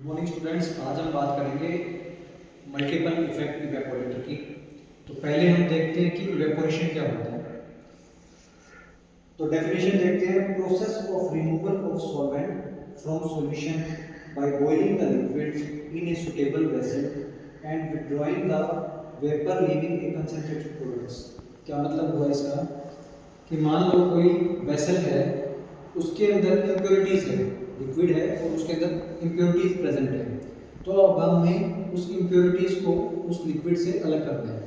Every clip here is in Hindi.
मॉर्निंग स्टूडेंट्स, आज हम बात करेंगे मल्टीपल इफेक्ट इवेपोरेटर की। तो पहले हम देखते हैं कि इवेपोरेशन क्या होता है। तो डेफिनेशन देखते हैं। Process of removal of solvent from solution by boiling the liquid in a suitable vessel and withdrawing the vapour leaving A concentrated products. क्या मतलब हुआ इसका कि मान लो कोई वेसल है, उसके अंदर इम्प्योरिटीज है, लिक्विड है और उसके अंदर इम्प्योरिटीज प्रेजेंट है। तो अब हमें उस इम्प्योरिटीज को उस लिक्विड से अलग करना है।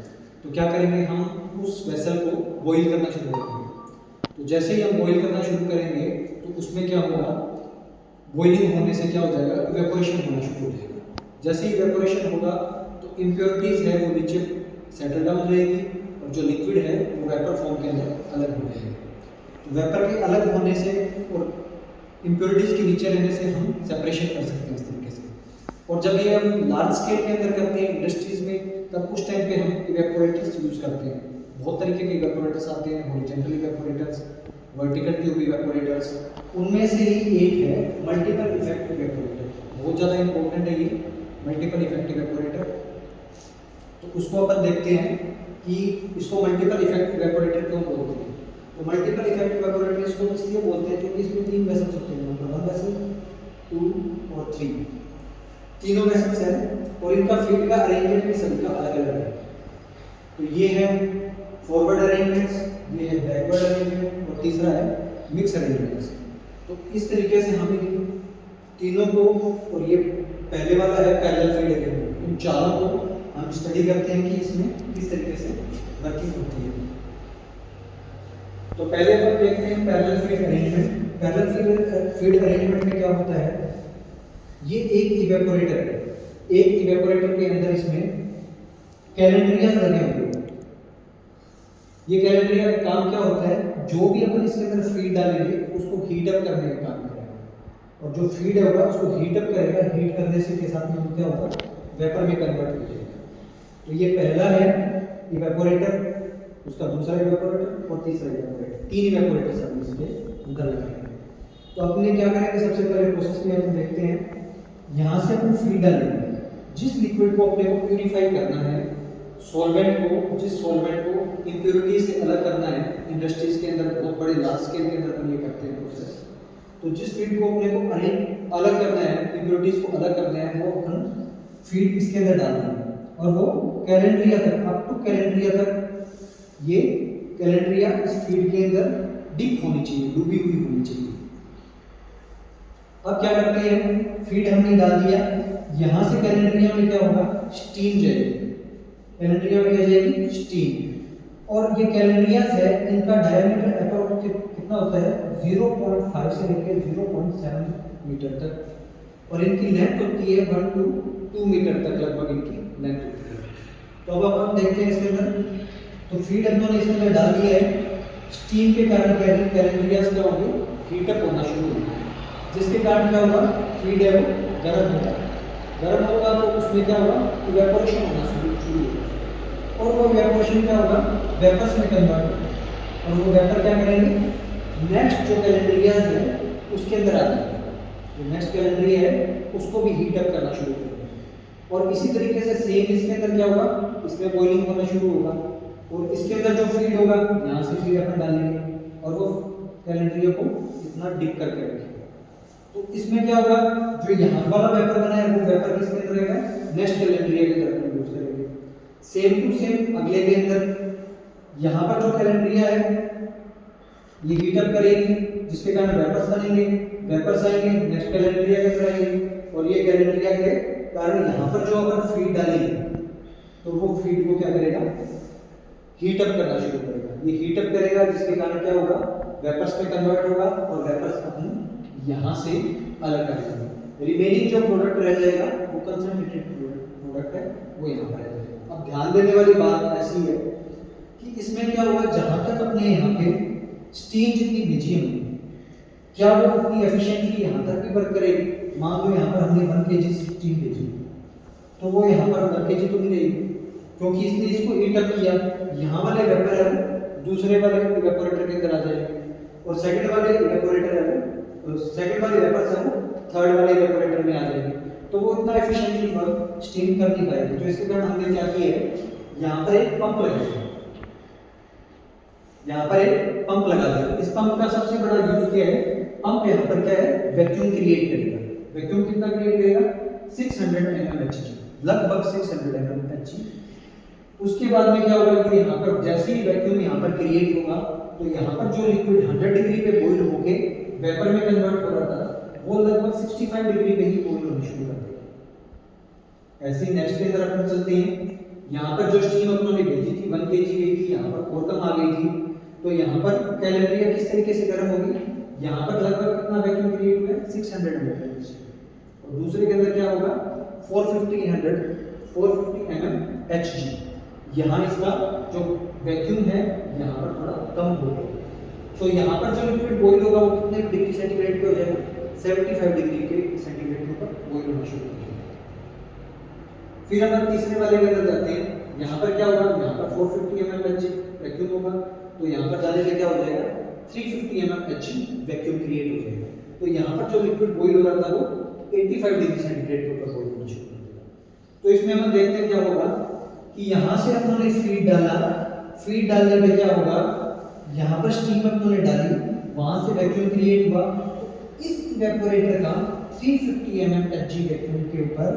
तो क्या करेंगे, हम उस वेसल को बॉईल करना शुरू करेंगे। तो जैसे ही हम बॉईल करना शुरू करेंगे तो उसमें क्या होगा, बॉइलिंग होने से क्या हो जाएगा, इवेपोरेशन होना शुरू हो जाएगा। जैसे ही इवेपोरेशन होगा तो इम्प्योरिटीज है वो नीचे सेटल डाउन हो जाएगी और जो लिक्विड है वो वेपर फॉर्म के अंदर अलग हो जाएगा। तो वेपर के अलग होने से और इम्प्योरिटीज के नीचे रहने से हम सेपरेशन कर सकते हैं इस तरीके से। और जब ये हम लार्ज स्केल के अंदर करते हैं इंडस्ट्रीज में, तब उस टाइम पे हम इवेपोरेटर्स यूज करते हैं। बहुत तरीके के इवेपोरेटर्स आते हैं, horizontal evaporators, vertical tube evaporators. उनमें से ही एक है मल्टीपल इफेक्ट इवेपोरेटर। बहुत ज़्यादा इंपॉर्टेंट है ये मल्टीपल इफेक्ट इवेपोरेटर। तो उसको अपन देखते हैं कि इसको मल्टीपल इफेक्ट इवेपोरेटर क्यों बोलते हैं। तो मल्टीपल इफेक्ट इवेपोरेटर इसको इसलिए बोलते हैं क्योंकि इसमें तीन वेसल्स होते हैं, नंबर 1 वेसल, 2 और 3। तीनों वेसल्स हैं और इनका फीड का अरेंजमेंट भी सभी का अलग अलग है। तो ये है फॉरवर्ड अरेंजमेंट्स, ये है बैकवर्ड अरेंजमेंट और तीसरा है मिक्स अरेंजमेंट्स। तो इस तरीके से हम इन तीनों को, और ये पहले वाला है पैरेलल फीड अरेंजमेंट, इन चारों को हम स्टडी करते हैं कि इसमें किस तरीके से वर्किंग होती है। तो पहले अपन देखते हैं parallel feed arrangement. Parallel feed arrangement में क्या होता है, ये एक इवेपोरेटर है। एक इवेपोरेटर के अंदर इसमें कैलेंड्रियाज लगे होंगे। ये कैलेंड्रिया का काम क्या होता है, जो भी अपन इसके अंदर फीड डालेंगे उसको हीट अप करने का काम करेगा और जो फीड होगा उसको हीट अप करेगा। हीट करने से के साथ में क्या होगा, वेपर में कन्वर्ट हो जाएगा। तो ये पहला है इवेपोरेटर, उसका दूसरा इवेपोरेटर और तीसरा इवेपोरेटर। तीन इवेपोरेटर्स हम इसके अंदर लगाएंगे। तो अपने क्या करेंगे, सबसे पहले प्रोसेस में अपन देखते हैं, यहाँ से अपन फीड डालेंगे। जिस लिक्विड को अपने को प्यूरिफाई करना है, सॉल्वेंट को, जिस सॉल्वेंट को इम्प्योरिटी से अलग करना है, इंडस्ट्रीज के अंदर बहुत बड़े लार्ज स्केल के अंदर अपन ये करते हैं प्रोसेस। तो जिस फीड को अपने को अलग करना है, इम्प्योरिटीज को अलग करना है, वो अपन फीड इसके अंदर डालते हैं और वो कैलेंड्रिया तक, अप टू कैलेंड्रिया तक, ये कैलेंड्रिया इस फीड के अंदर डिप होनी चाहिए, डूबी हुई होनी चाहिए। अब क्या करते हैं, फीड हमने डाल दिया, यहां से कैलेंड्रिया में क्या होगा, स्टीम जाएगी। कैलेंड्रिया में क्या जाएगी, स्टीम। और ये कैलेंड्रियाज है, इनका डायमीटर अप्रोक्स कितना होता है, 0.5 से लेकर 0.7 मीटर तक, और इनकी लेंथ होती है 1 to 2 मीटर तक लगभग इनकी लेंथ होती है। तो अब हम देखते हैं इसके अंदर। तो फीड हम लोगों ने इसके अंदर डाल दिया है। स्टीम के कारण कैलेंड्रियाज क्या होंगे, हीटअप होना शुरू होगा, जिसके कारण क्या होगा, फीड है वो गर्म होगा। गर्म होगा तो उसमें क्या होगा, इवेपोरेशन होना शुरू होगा और वो इवेपोरेशन क्या होगा, वेपर्स में कन्वर्ट होगा। और वो वेपर क्या करेंगे, नेक्स्ट जो कैलेंड्रियाज है उसके अंदर आ जाएंगे। जो नेक्स्ट कैलेंड्रिया है उसको भी हीट अप करना शुरू करेंगे। और इसी तरीके से सेम इसके अंदर क्या होगा, इसमें बॉइलिंग होना शुरू होगा और इसके अंदर जो फीड होगा, यहाँ से फीड अपन डालेंगे और वो कैलेंड्रिया को इतना डिप करके रखेंगे। तो इसमें क्या होगा, जो यहाँ वाला वेपर बना है वो वेपर किसके अंदर रहेगा, नेक्स्ट कैलेंड्रिया के अंदर यूज करेंगे। सेम टू सेम अगले के अंदर यहाँ पर जो कैलेंड्रिया है ये हीट अप करेगी, जिसके कारण वेपर्स बनेंगे, वेपर्स आएंगे नेक्स्ट कैलेंड्रिया के अंदर आएंगे और ये कैलेंड्रिया के कारण यहाँ पर जो अपन फीड डालेंगे तो वो फीड को क्या करेगा, हीट अप करना शुरू करेगा। ये हीट अप करेगा जिसके कारण क्या होगा, वेपर्स में कन्वर्ट होगा और वेपर्स अपन यहाँ से अलग कर देंगे। रिमेनिंग जो प्रोडक्ट रह जाएगा वो कंसंट्रेटेड प्रोडक्ट है, वो यहाँ पर रह जाएगा। अब ध्यान देने वाली बात ऐसी है कि इसमें क्या होगा, जहाँ तक अपने यहाँ पे स्टीम जितनी भेजी हमने, क्या वो अपनी एफिशिएंटली यहाँ तक भी वर्क करेगी। मान लो यहाँ पर हमने 1 kg स्टीम भेजी तो वो यहाँ पर 1 kg तो नहीं रहेगी, क्योंकि इसने इसको हीट अप किया। यहाँ वाले वेपर है दूसरे वाले इवेपोरेटर के अंदर आ जाएंगे और सेकंड वाले इवेपोरेटर है, तो सेकंड वाले वेपर्स है वो थर्ड वाले इवेपोरेटर में आ जाएंगे। तो वो इतना एफिशिएंटली वर्क स्टीम कर नहीं पाएगी। तो इसके कारण हमने क्या किया है, यहाँ पर एक पंप लगा दिया, यहाँ पर एक पंप लगा दिया। इस पंप का सबसे बड़ा यूज क्या है, पंप यहाँ पर क्या है, वैक्यूम क्रिएट करेगा। वैक्यूम कितना क्रिएट करेगा, 600 mmHg, लगभग 600 mmHg। उसके बाद में क्या होगा कि यहाँ पर जैसे ही वैक्यूम यहाँ पर क्रिएट होगा तो यहाँ पर जो लिक्विड 100 डिग्री पे बॉईल होके वेपर में कन्वर्ट हो रहा था वो लगभग 65 डिग्री पे ही बॉईल होना शुरू कर देगा। ऐसे ही नेक्स्ट के अंदर अपन चलते हैं। यहाँ पर जो स्टीम अपनों ने भेजी थी 1 kg गई थी, यहाँ पर और कम आ गई थी, तो यहाँ पर कैलोरी किस तरीके से गर्म होगी, यहाँ पर लगभग कितना वैक्यूम क्रिएट हुआ है, 600 mmHg। और दूसरे के अंदर क्या होगा, 450 mmHg। यहाँ इसका जो वैक्यूम है यहाँ पर थोड़ा कम हो गया, तो यहाँ पर जो लिक्विड बॉईल होगा वो कितने डिग्री सेंटीग्रेड पे हो जाएगा, 75 डिग्री के सेंटीग्रेड के ऊपर बॉईल होना शुरू हो जाएगा। फिर अपन तीसरे वाले के अंदर जाते हैं। यहाँ पर क्या होगा, यहाँ पर 450 mmHg वैक्यूम होगा, तो यहाँ पर जाने से क्या हो जाएगा, 350 mmHg वैक्यूम क्रिएट हो जाएगा। तो यहाँ पर जो लिक्विड बॉईल हो रहा था वो 85 डिग्री सेंटीग्रेड के ऊपर बॉईल होना शुरू हो जाएगा। तो इसमें हम देखते हैं क्या होगा कि यहाँ से अपनों ने फीड डाला, फीड डालने पे क्या होगा, यहाँ पर स्टीम अपनों ने डाली, वहां से वैक्यूम क्रिएट हुआ। तो इस इवेपोरेटर का 350 mmHg वैक्यूम के ऊपर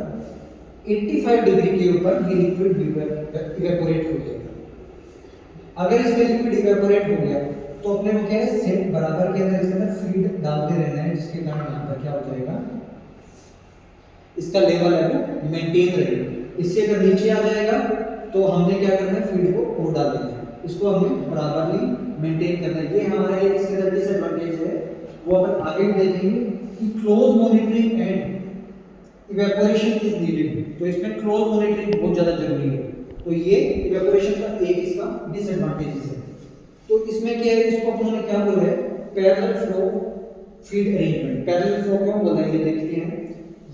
85 डिग्री के ऊपर ये लिक्विड इवेपोरेट हो जाएगा। अगर इसमें लिक्विड इवेपोरेट हो गया तो अपने को क्या है, सेम बराबर के अंदर इसके अंदर फीड डालते रहना है, जिसके कारण यहाँ पर क्या हो जाएगा, इसका लेवल है वो मेंटेन रहेगा। इससे अगर नीचे आ जाएगा तो हमने क्या करना है, फीड को और डाल देना है, इसको हमें बराबरली मेंटेन करना है। ये हमारा एक इसका डिसएडवांटेज है, वो अपन आगे भी देखेंगे कि close monitoring and evaporation is needed. तो इसमें क्लोज मॉनिटरिंग बहुत ज्यादा जरूरी है। तो ये इवेपोरेशन का एक इसका डिसएडवांटेज है। तो इसमें क्या है, इसको अपन ने क्या बोला है, parallel flow feed arrangement. Parallel flow क्यों बोला है ये देखते हैं।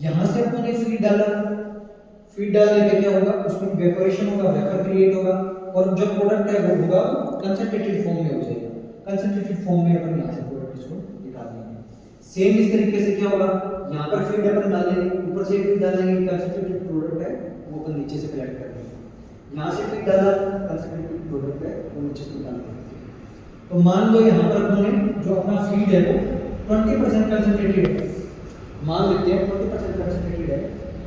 यहां से अपन ने फीड डाला, फीड डालने पे क्या होगा, उसमें इवेपोरेशन होगा, वेपर क्रिएट होगा, और जो प्रोडक्ट है वो होगा कंसंट्रेटेड फॉर्म में हो जाएगा। कंसंट्रेटेड फॉर्म में अपन यहां से प्रोडक्ट इसको निकाल देंगे। सेम इस तरीके से क्या होगा, यहां पर फीड अपन डालेंगे, ऊपर से फीड डालेंगे, कंसंट्रेटेड प्रोडक्ट है वो अपन नीचे से कलेक्ट कर लेंगे। यहां से फीड डाला, कंसंट्रेटेड प्रोडक्ट है वो नीचे से निकाल लेंगे। तो मान लो यहां पर अपने जो अपना फीड है वो 20% कंसंट्रेटेड है, मान लेते हैं 20% कंसंट्रेटेड है।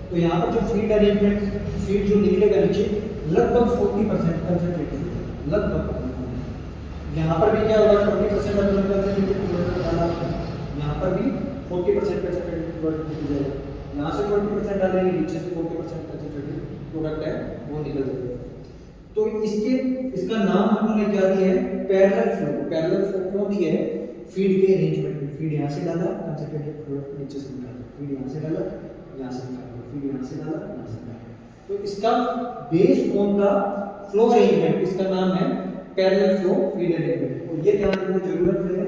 तो यहाँ पर जो फीड अरेंजमेंट, फीड जो निकलेगा नीचे लगभग 40% कंसंट्रेटेड, लगभग। यहाँ पर भी क्या होगा, 20% कंसंट्रेटेड प्रोडक्ट डाला, यहाँ पर भी 40% कंसंट्रेटेड प्रोडक्ट निकल जाएगा। यहाँ से 20% डालेंगे, नीचे से 40% कंसंट्रेटेड प्रोडक्ट है वो निकल जाएगा। तो इसका नाम हमने क्या दिया है, पैरेलल फ्लो। पैरेलल फ्लो क्यों दिया है, फीड के अरेंजमेंट में फीड यहाँ से डाला, कंसंट्रेटेड प्रोडक्ट नीचे से निकाला, फीड यहाँ से डाला, यहाँ से निकाला, फीड यहाँ से डाला, यहाँ से निकाला। तो इसका based on the flow arrangement इसका नाम है पैरेलल फ्लो फीड अरेंजमेंट। और ये ध्यान रखने की जरूरत है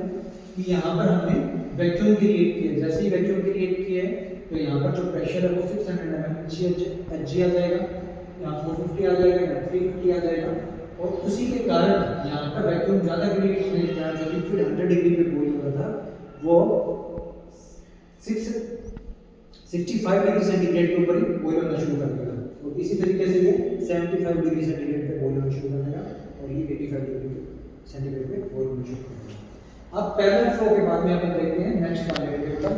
कि यहाँ पर हमने वैक्यूम क्रिएट किया, जैसे ही वैक्यूम क्रिएट किया है तो यहाँ पर जो प्रेशर है वो 600 mmHg आ जाएगा, यहाँ 450 आ जाएगा, यहाँ 350 आ जाएगा। और उसी के कारण यहाँ पर वैक्यूम ज़्यादा क्रिएट होने के कारण जो लिक्विड 100 डिग्री पे बॉईल हो रहा था वो 65 डिग्री सेंटीग्रेड के ऊपर ही बॉईल होना शुरू कर देगा। और इसी तरीके से ये 75 डिग्री सेंटीग्रेड पे बॉईल होना शुरू कर देगा और ये 85 डिग्री सेंटीग्रेड पे बॉईल होना शुरू कर देगा। अब पैरेलल फ्लो के बाद में अपन देखते हैं नेक्स्ट वाले के ऊपर।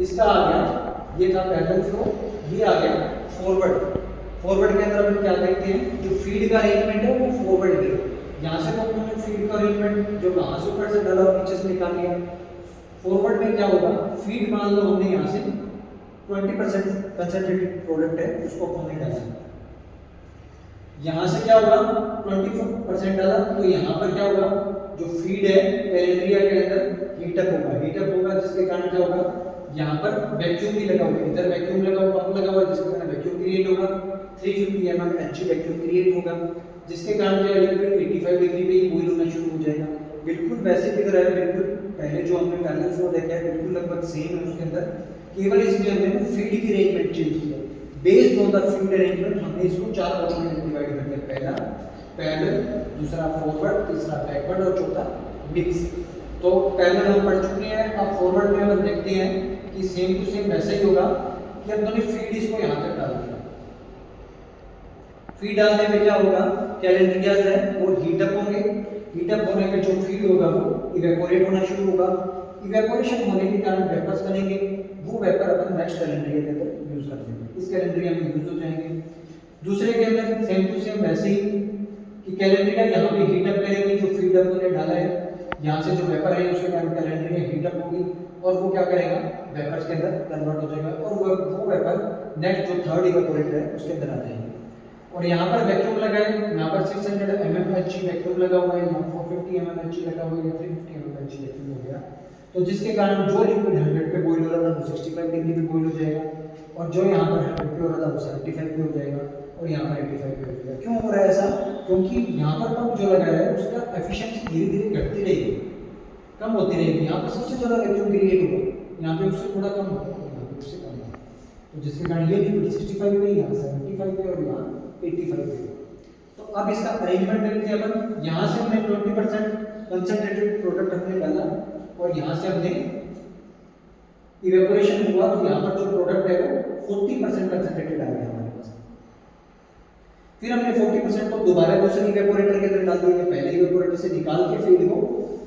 इसका आ गया, ये था पैरेलल फ्लो, ये आ गया फॉरवर्ड। फॉरवर्ड के अंदर अपन क्या देखते हैं, जो फीड का अरेंजमेंट है वो फॉरवर्ड है। यहाँ से तो अपने फीड का अरेंजमेंट जो वहां से ऊपर से डाला और नीचे से निकाल लिया। फॉरवर्ड में क्या होगा, फीड मान लो हमने यहाँ से 20% कंसंट्रेटेड प्रोडक्ट है उसको हमने डाला, यहाँ से क्या होगा 20% डाला, तो यहाँ पर क्या होगा, जो फीड है पेरेंट्रिया के अंदर हीटअप होगा, जिसके कारण क्या होगा, यहाँ पर वैक्यूम भी लगा हुआ है, इधर वैक्यूम लगा हुआ, पंप लगा हुआ है, जिसके कारण वैक्यूम क्रिएट होगा, 350 mmHg वैक्यूम क्रिएट होगा, जिसके कारण क्या लिक्विड 85 डिग्री पे ही बॉईल होना शुरू हो जाएगा। बिल्कुल वैसे की तरह है, बिल्कुल पहले जो हमने पैरेलल फ्लो देखा है बिल्कुल लगभग सेम है उसके अंदर, केवल इसमें हमने फीड की अरेंजमेंट चेंज किया। Based on the feed arrangement हमने इसको 4 पार्ट में डिवाइड कर दिया, पहला पैरेलल, दूसरा फॉरवर्ड, तीसरा बैकवर्ड और चौथा मिक्स। तो पैरेलल हम पढ़ चुके हैं, अब फॉरवर्ड में हम देखते हैं कि सेम टू सेम वैसे ही होगा। कि अब मैंने फीड इसको यहाँ तक डाल दिया। फीड डालने में क्या होगा, कैलेंड्रियाज है वो हीट अप होंगे, हीट अप होने पे जो फीड होगा वो इवेपोरेट होना शुरू होगा, इवेपोरेशन होने के कारण वेपर्स बनेंगे, वो वेपर अपन नेक्स्ट कैलेंड्रिया के अंदर यूज कर देंगे, इस कैलेंड्रिया में यूज हो जाएंगे। दूसरे के अंदर सेम टू सेम वैसे ही कि कैलेंड्रिया यहाँ पे हीट अप करेंगे, जो फीड अप उन्होंने डाला है यहाँ से जो वेपर है उसके कारण कैलेंड्रिया हीट अप होगी और वो क्या करेगा, वेपर्स के अंदर कन्वर्ट हो जाएगा और वो वेपर नेक्स्ट जो थर्ड इवेपोरेटर है उसके अंदर आ जाएंगे। और यहाँ पर वैक्यूम लगा है, यहाँ पर 600 mmHg वैक्यूम लगा हुआ है, यहाँ 450 mmHg लगा हुआ है, 350 mmHg वैक्यूम हो गया, तो जिसके कारण जो लिक्विड 100 पे बॉईल हो रहा था वो 65 डिग्री पे बॉईल हो जाएगा और जो यहाँ पर 100 पे हो रहा था वो 75 पे हो जाएगा और यहाँ पर 85 पे हो जाएगा। क्यों हो रहा है ऐसा, क्योंकि यहाँ पर पंप जो लगाया है उसका एफिशिएंसी धीरे धीरे घटती रहेगी, कम होती रहेगी। यहाँ पर सबसे ज़्यादा वैक्यूम क्रिएट होगा, यहाँ पे उससे थोड़ा कम होगा, यहाँ पे उससे कम होगा, तो जिसके कारण ये लिक्विड 65 पे, यहाँ 75 पे और यहाँ 85 पे। तो अब इसका अरेंजमेंट देखते हैं अपन, यहाँ से हमने 20% कंसंट्रेटेड प्रोडक्ट हमने डाला और यहाँ से हमने इवेपोरेशन हुआ तो यहाँ पर जो प्रोडक्ट है वो 40% कंसंट्रेटेड आ गया हमारे पास। फिर हमने 40% को दोबारा दूसरे इवेपोरेटर के अंदर डाल दिया, पहले इवेपोरेटर से निकाल के फीड को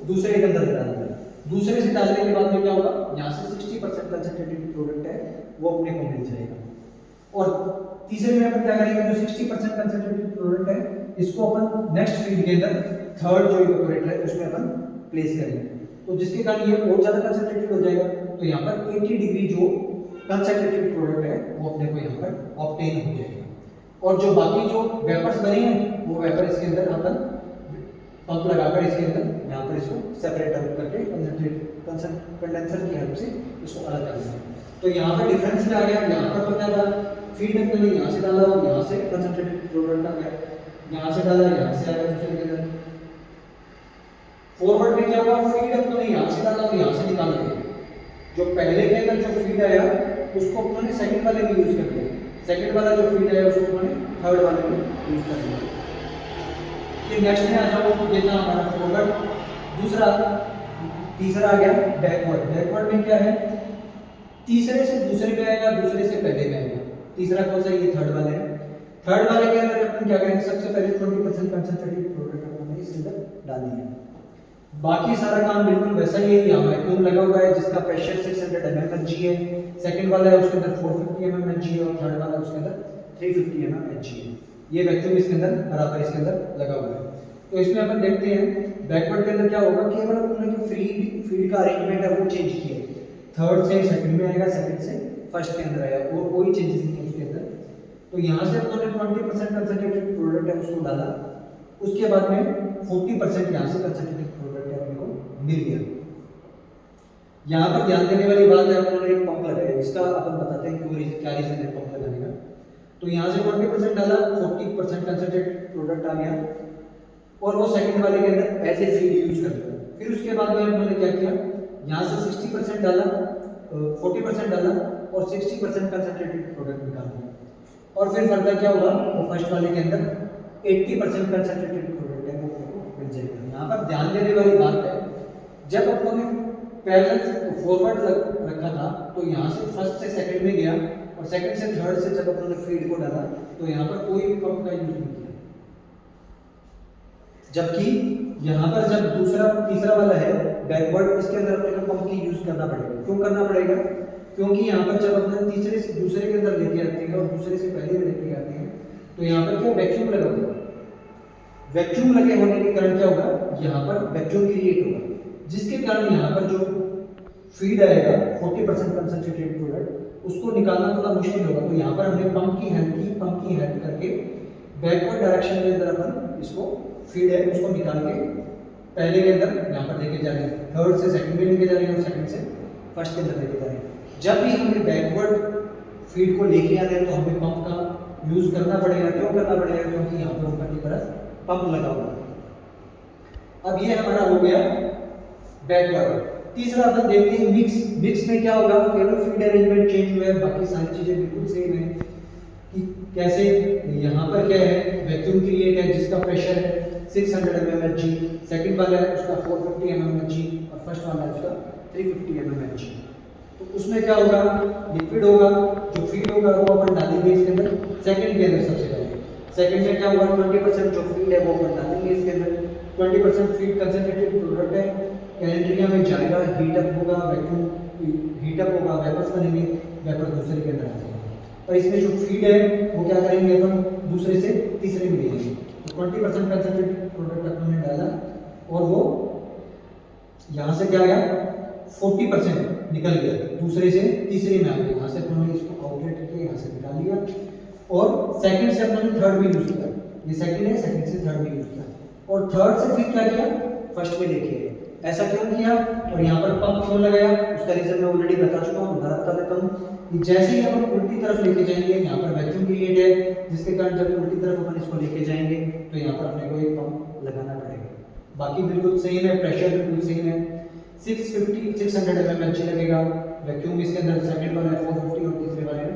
दूसरे के अंदर डाल दिया। दूसरे से डालने के बाद में क्या होगा, यहाँ से 60% कंसंट्रेटेड प्रोडक्ट है वो अपने को मिल जाएगा और तीसरे में अपन क्या करेंगे, जो 60% कंसंट्रेटेड प्रोडक्ट है इसको अपन नेक्स्ट फीड के अंदर थर्ड जो इवेपोरेटर है उसमें अपन प्लेस करेंगे, तो जिसके कारण ये बहुत ज्यादा कंसंट्रेटेड हो जाएगा। तो यहाँ पर 80 डिग्री जो कंसंट्रेटेड प्रोडक्ट है वो अपने को यहाँ पर ऑब्टेन हो जाएगा और जो बाकी जो वेपर्स बने हैं वो वेपर इसके अंदर अपन पंप लगाकर इसके अंदर यहाँ पर इसको सेपरेट आउट करके कंडेंसर की हेल्प से इसको अलग कर देंगे। तो यहाँ पर डिफरेंस क्या आ गया, यहाँ पर तो क्या था, फीड अप मैंने यहाँ से डाला और यहाँ से कंसंट्रेटेड प्रोडक्ट आ गया, यहाँ से डाला यहाँ से आ गया दूसरे के अंदर। फॉरवर्ड में क्या हुआ, फीड अप मैंने यहाँ से डाला और यहाँ से निकाल दिया, जो पहले के अंदर जो फीड आया उसको उन्होंने सेकंड वाले में यूज कर दिया, सेकंड वाला जो फीड आया उसको उन्होंने थर्ड वाले में यूज कर दिया। फिर नेक्स्ट में आ जाओ, ये था हमारा फॉरवर्ड। दूसरा तीसरा आ गया बैकवर्ड। बैकवर्ड में क्या है, तीसरे से दूसरे पे आएगा, दूसरे से पहले में आएगा। तीसरा कौन सा, ये थर्ड वाले है। थर्ड वाले के अंदर अपन क्या करेंगे, सबसे पहले 20% कंसंट्रेटेड प्रोडक्ट हमने इसके अंदर डाल दिया, बाकी सारा काम बिल्कुल वैसा ही है। यहाँ वैक्यूम लगा हुआ है जिसका प्रेशर 600 mmHg है, सेकंड वाला है उसके अंदर 450 mmHg है और थर्ड वाला उसके अंदर 350 mmHg है। ये वैक्यूम इसके अंदर बराबर इसके अंदर लगा हुआ है। तो इसमें अपन देखते हैं बैकवर्ड के अंदर क्या होगा, केवल उन्होंने जो फीड का अरेंजमेंट है वो चेंज किया, थर्ड से सेकंड में आएगा, सेकंड से फर्स्ट के अंदर आएगा और कोई चेंजेस नहीं है उसके अंदर। तो यहाँ से उन्होंने 20% कंसंट्रेटेड प्रोडक्ट है उसको डाला, उसके बाद में 40% यहाँ से कंसंट्रेटेड प्रोडक्ट है अपने को मिल गया। यहाँ पर ध्यान देने वाली बात है, उन्होंने एक पंप लगाया, इसका अपन बताते हैं क्यों, क्या रीजन है पंप लगाने का। तो यहाँ से 20% डाला, 40% कंसंट्रेटेड प्रोडक्ट आ गया और वो सेकंड वाले के अंदर ऐसे फीड यूज कर दिया। फिर उसके बाद में उन्होंने क्या किया, यहाँ से 60% डाला, 40% डाला और 60% कंसंट्रेटेड प्रोडक्ट निकाल दिया और फिर फर्दर क्या होगा, वो फर्स्ट वाले के अंदर 80% कंसंट्रेटेड प्रोडक्ट है वो आपको मिल जाएगा। यहाँ पर ध्यान देने वाली बात है, जब अपन ने पैरेलल फॉरवर्ड रखा था तो यहाँ से फर्स्ट से सेकंड में गया और सेकंड से थर्ड से जब अपन ने फीड को डाला तो यहाँ पर कोई भी पंप का यूज नहीं किया, जबकि यहाँ पर जब दूसरा तीसरा वाला है बैकवर्ड, इसके अंदर अपने को पंप की यूज करना पड़ेगा। क्यों करना पड़ेगा, क्योंकि यहाँ पर जब अपने तीसरे से दूसरे के अंदर लेके आते हैं और दूसरे से पहले में लेके आते हैं तो यहाँ पर क्या वैक्यूम लगा होगा, वैक्यूम लगे होने के कारण क्या होगा, यहाँ पर वैक्यूम क्रिएट होगा, जिसके कारण यहाँ पर जो फीड आएगा 40% कंसंट्रेटेड प्रोडक्ट उसको निकालना थोड़ा मुश्किल होगा। तो यहाँ पर हमने पंप की हेल्प करके बैकवर्ड डायरेक्शन के अंदर अपन इसको फीड है उसको निकाल के पहले के अंदर यहाँ पर लेके जा रहे हैं, थर्ड से सेकंड में लेके जा रहे हैं और सेकंड से फर्स्ट के अंदर लेके जा रहे हैं। जब भी हमें बैकवर्ड फीड को लेके आना है तो हमें पंप का यूज करना पड़ेगा। क्यों करना पड़ेगा, क्योंकि यहाँ पर ऊपर की तरफ पंप लगा हुआ है। अब ये हमारा हो गया बैकवर्ड। तीसरा अपन देखते हैं मिक्स। मिक्स में क्या होगा, केवल फीड अरेंजमेंट चेंज हुआ है, बाकी सारी चीजें बिल्कुल सेम है। कि कैसे, यहाँ पर क्या है, वैक्यूम क्रिएट है जिसका प्रेशर है 600 mmHg, सेकंड वाला है उसका 450 mmHg और फर्स्ट वाला है उसका 350 mmHg। तो उसमें क्या होगा, लिक्विड होगा, जो फीड होगा वो अपन डालेंगे इसके अंदर सेकंड के अंदर। सबसे पहले सेकंड में क्या होगा, 20% जो फीड है वो अपन डालेंगे इसके अंदर। 20% फीड कंसंट्रेटेड प्रोडक्ट है, कैलेंड्रिया में जाएगा, हीटअप होगा, वैक्यूम हीटअप होगा, वेपर्स बनेंगे, वेपर दूसरे के अंदर आ जाएंगे। और इसमें जो फीड है वो क्या करेंगे अपन, दूसरे से तीसरे में भेजेंगे। तो 20% कंसंट्रेटेड प्रोडक्ट अपन ने डाला और वो यहाँ से क्या गया, 40% निकल गया, दूसरे से तीसरे में आ गया। यहाँ से अपने इसको आउटलेट करके यहाँ से निकाल लिया और सेकंड से अपने थर्ड में यूज किया। ये सेकंड है, सेकंड से थर्ड में यूज किया और थर्ड से फिर क्या किया, फर्स्ट में लेके आए। ऐसा क्यों किया और यहाँ पर पंप क्यों लगाया, उसका रीजन मैं ऑलरेडी बता चुका हूँ, दोबारा बता देता हूँ कि जैसे ही अपन उल्टी तरफ लेके जाएंगे, यहाँ पर वैक्यूम क्रिएट है, जिसके कारण जब उल्टी तरफ अपन इसको लेके जाएंगे तो यहाँ पर अपने को एक पंप लगाना पड़ेगा। बाकी बिल्कुल सेम है, प्रेशर बिल्कुल सेम है। 600 mmHg लगेगा, वैक्यूम इसके अंदर सेकंड वाला है 450 और तीसरे वाले में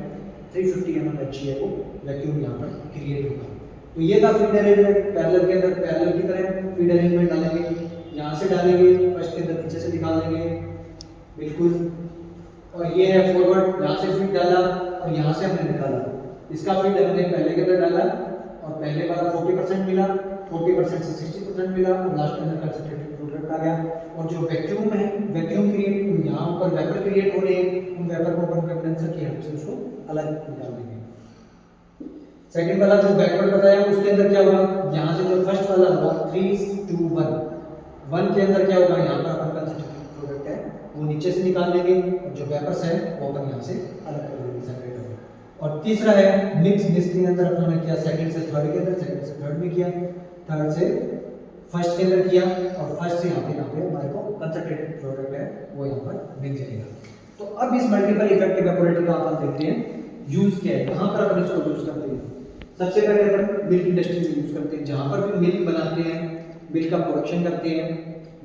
350 mmHg है, वो वैक्यूम यहाँ पर क्रिएट होगा। तो ये था फीड अरेंजमेंट। पैरेलल के अंदर पैरेलल की तरह फीड अरेंजमेंट डालेंगे, यहाँ से डालेंगे, फर्स्ट के अंदर नीचे से निकाल देंगे बिल्कुल। और ये है फॉरवर्ड, यहाँ से फीड डाला और यहाँ से हमने निकाला। इसका फीड हमने पहले के अंदर डाला और पहले वाला 40% मिला, 40% से 60% मिला और लास्ट के अंदर कंसंट्रेटेड प्रोडक्ट आ गया। और जो वैक्यूम है, वैक्यूम क्रिएट, यहाँ पर वेपर क्रिएट हो रहे हैं, उन वेपर को अपन कंडेंसर की हेल्प से उसको अलग निकाल देंगे। सेकंड वाला जो बैकवर्ड बताया उसके अंदर क्या होगा, यहाँ से जो फर्स्ट वाला होगा 3:1, 1 के अंदर क्या होगा, यहाँ पर अपन कंसंट्रेटेड प्रोडक्ट है वो नीचे से निकाल लेंगे और जो वेपर्स है वो अपन यहाँ से अलग कर देंगे, सेपरेट कर देंगे। और तीसरा है मिक्स, जिसके अंदर अपने किया सेकंड से थर्ड के अंदर, सेकंड से थर्ड में किया, थर्ड से फर्स्ट के अंदर किया और फर्स्ट से यहाँ पे हमारे को कंसंट्रेटेड प्रोडक्ट है वो यहाँ पर मिल जाएगा। तो अब इस मल्टीपल इफेक्ट इवेपोरेटर का अपन देखते हैं यूज क्या है, कहाँ पर अपन इसको यूज करते हैं। सबसे पहले अपन मिल्क इंडस्ट्री में यूज करते हैं, जहाँ पर भी मिल्क बनाते हैं, मिल्क का प्रोडक्शन करते हैं,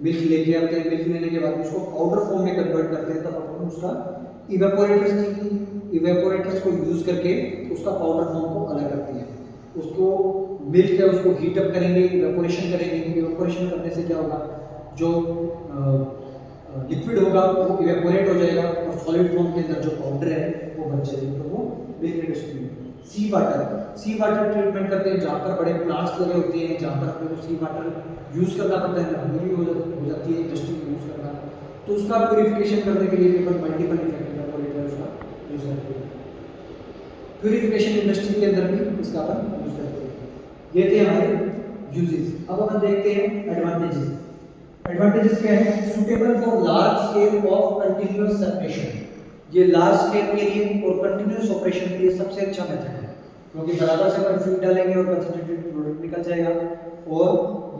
मिल्क लेके आते हैं, मिल्क लेने के बाद उसको पाउडर फॉर्म में कन्वर्ट करते हैं, तब अपन उसका इवेपोरेटर्स को यूज करके उसका पाउडर फॉर्म को अलग करते हैं। उसको मिल्क है उसको हीट अप करेंगे, इवेपोरेशन करेंगे। इवेपोरेशन करने से क्या होगा, जो लिक्विड होगा वो इवेपोरेट हो जाएगा और सॉलिड फॉर्म के अंदर जो पाउडर है वो बन जाएगा। तो वो मिल्क इंडस्ट्री में सी वाटर ट्रीटमेंट करते हैं, जहाँ पर बड़े प्लांट्स लगे होते हैं, जहाँ पर अपने को सी वाटर यूज करना पड़ता है, मजबूरी हो जाती है इंडस्ट्री में यूज करना। तो उसका प्यूरिफिकेशन करने के लिए अपन मल्टीपल इफेक्ट इवेपोरेटर उसका यूज करते हैं। प्यूरिफिकेशन इंडस्ट्री के अंदर भी इसका अपन यूज करते हैं। ये थे हमारे यूजेस। अब अपन देखते हैं एडवांटेजेस। एडवांटेजेस क्या है, suitable for large scale of continuous separation. ये लार्ज स्केल के लिए और कंटिन्यूअस ऑपरेशन के लिए सबसे अच्छा मेथड है, क्योंकि बराबर से अपन फीड डालेंगे और कंसंट्रेटेड प्रोडक्ट निकल जाएगा और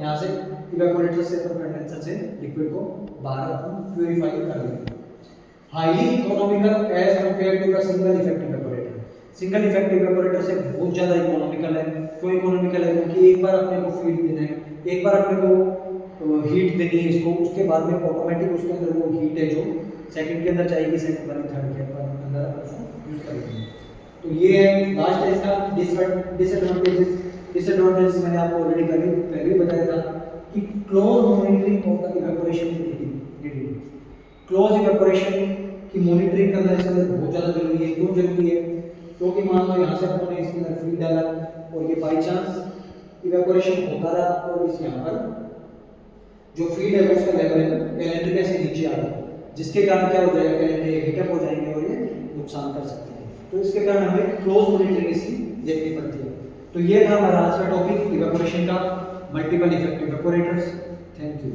यहाँ से इवेपोरेटर से और कंडेंसर से लिक्विड को बाहर अपन प्यूरिफाई कर लेंगे। Highly economical as compare to the single effect evaporator. Single effect evaporator से बहुत ज़्यादा इकोनॉमिकल है। क्यों इकोनॉमिकल है, क्योंकि एक बार अपने को फीड देना है, एक बार अपने को हीट देनी है इसको, उसके बाद में ऑटोमेटिक उसके अंदर वो हीट है जो सेकंड के अंदर जाएगी, सेकंड वाले थर्ड के अंदर अपन उसको यूज करेंगे। तो ये है लास्ट है इसका डिसएडवांटेजेस मैंने आपको ऑलरेडी पहले बताया था कि close monitoring of the evaporation is needed. Close evaporation की मॉनिटरिंग करना इसके अंदर बहुत ज़्यादा जरूरी है। क्यों जरूरी है, क्योंकि मान लो यहाँ से अपन ने इसके अंदर फीड डाला और ये बाई चांस इवेपोरेशन होता रहा और इस यहाँ पर जो फीड है उसका लेवल कैलेंड्रिया से नीचे आ रहा है, जिसके कारण क्या हो जाएगा, कैलेंड्रिया हीटअप हो जाएंगे और ये नुकसान कर सकते हैं। तो इसके कारण हमें क्लोज मॉनिटरिंग इसकी देखनी पड़ती है। तो ये था हमारा आज का टॉपिक इवेपोरेशन का, multiple effect evaporators. Thank you.